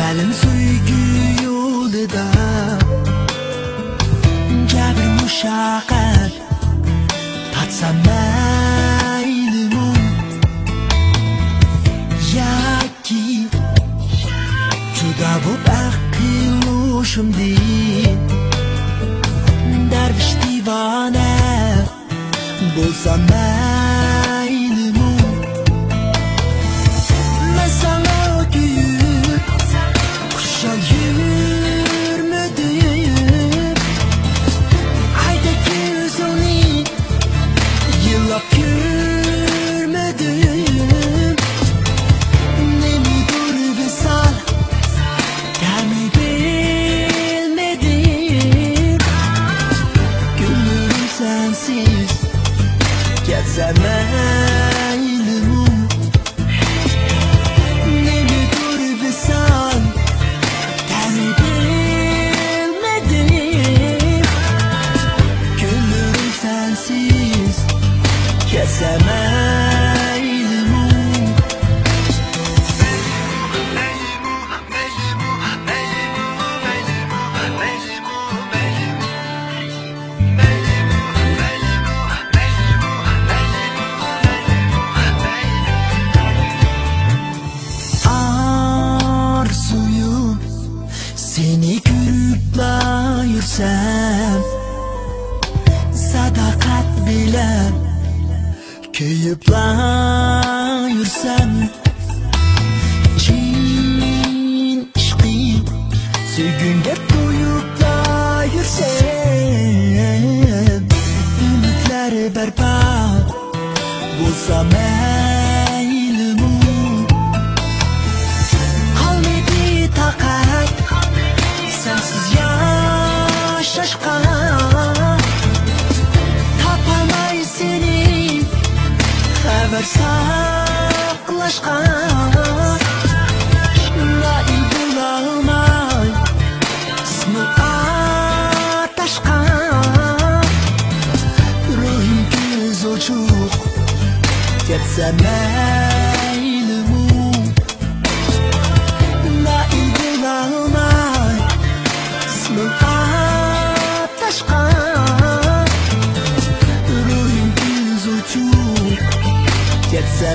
Yalim so'ygu yo'lida jabr mushaqqat tatsam maylimi yoki juda bo'p aqilloshimdin darvish divona bo'lsam maylimi men sana kuyib xushal yurmadim ayda ko'zimni yillab ko'rmadim nemidir visal ta'mi bilmedim gönlüm sensiz ketsa maylimi nemidir visal ta'mi bilmedim gönlüm sensiz ketsa maylimi Arzuyum seni görüp yursam sadakat bilen köyüp yursam cin ishqi sevgunga to'yib yursam umidlari barbod bo'lsa maylimi qolmaydi taqat sensiz yashashga topolmay seni xabar saqlashga loy bo'lolmay ismi atashga ruhim ko'z ochiq ketsa maylimi loy bo'lolmay ismi atashga ruhim ko'z ochiq ketsa